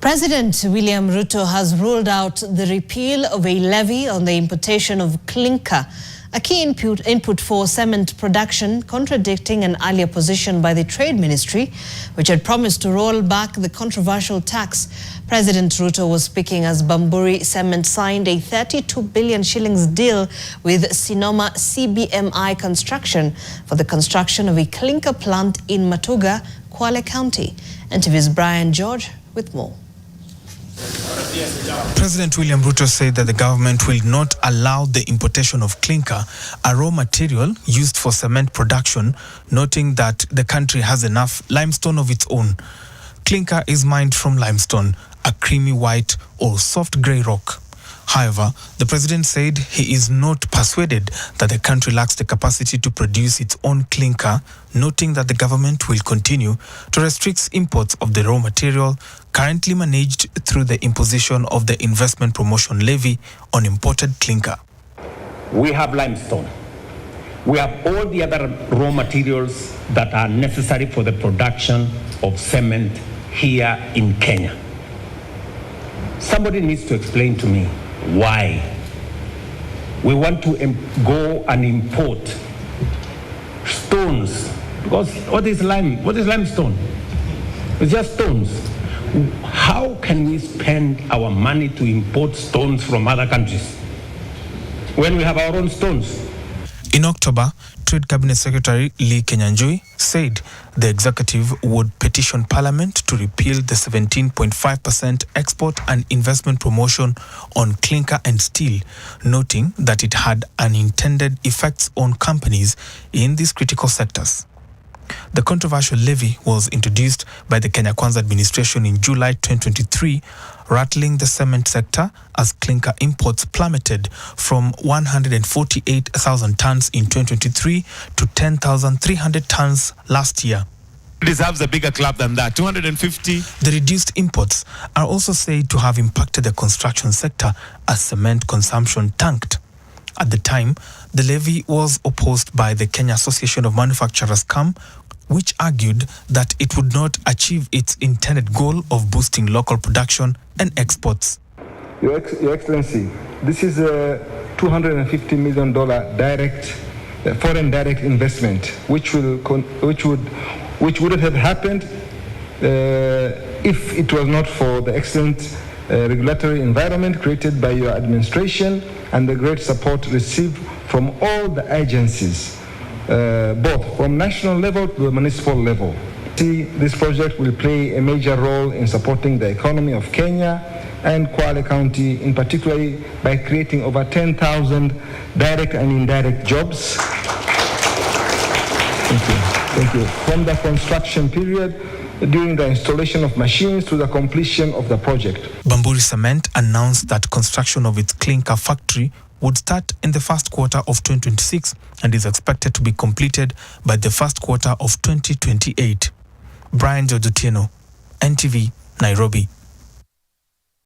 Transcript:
President William Ruto has ruled out the repeal of a levy on the importation of clinker, a key input for cement production, contradicting an earlier position by the Trade Ministry, which had promised to roll back the controversial tax. President Ruto was speaking as Bamburi Cement signed a 32 billion shillings deal with Sinoma CBMI Construction for the construction of a clinker plant in Matuga, Kwale County. NTV's Brian George with more. President William Ruto said that the government will not allow the importation of clinker, a raw material used for cement production, noting that the country has enough limestone of its own. Clinker is mined from limestone, a creamy white or soft grey rock. However, the president said he is not persuaded that the country lacks the capacity to produce its own clinker, noting that the government will continue to restrict imports of the raw material currently managed through the imposition of the investment promotion levy on imported clinker. We have limestone. We have all the other raw materials that are necessary for the production of cement here in Kenya. Somebody needs to explain to me why we want to go and import stones, because what is limestone? It's just stones. How can we spend our money to import stones from other countries when we have our own stones? In October, Trade Cabinet Secretary Lee Kenyanjui said the executive would petition Parliament to repeal the 17.5% export and investment promotion on clinker and steel, noting that it had unintended effects on companies in these critical sectors. The controversial levy was introduced by the Kenya Kwanza administration in July 2023, rattling the cement sector as clinker imports plummeted from 148,000 tons in 2023 to 10,300 tons last year. It deserves a bigger clap than that. 250. The reduced imports are also said to have impacted the construction sector as cement consumption tanked. At the time, the levy was opposed by the Kenya Association of Manufacturers (KAM), which argued that it would not achieve its intended goal of boosting local production and exports. Your Excellency, this is a $250 million foreign direct investment, which wouldn't have happened if it was not for the excellent regulatory environment created by your administration and the great support received from all the agencies, both from national level to the municipal level. This project will play a major role in supporting the economy of Kenya and Kwale County, in particular by creating over 10,000 direct and indirect jobs. Thank you. From the construction period, during the installation of machines to the completion of the project. Bamburi Cement announced that construction of its clinker factory would start in the first quarter of 2026 and is expected to be completed by the first quarter of 2028. Brian George, NTV, Nairobi.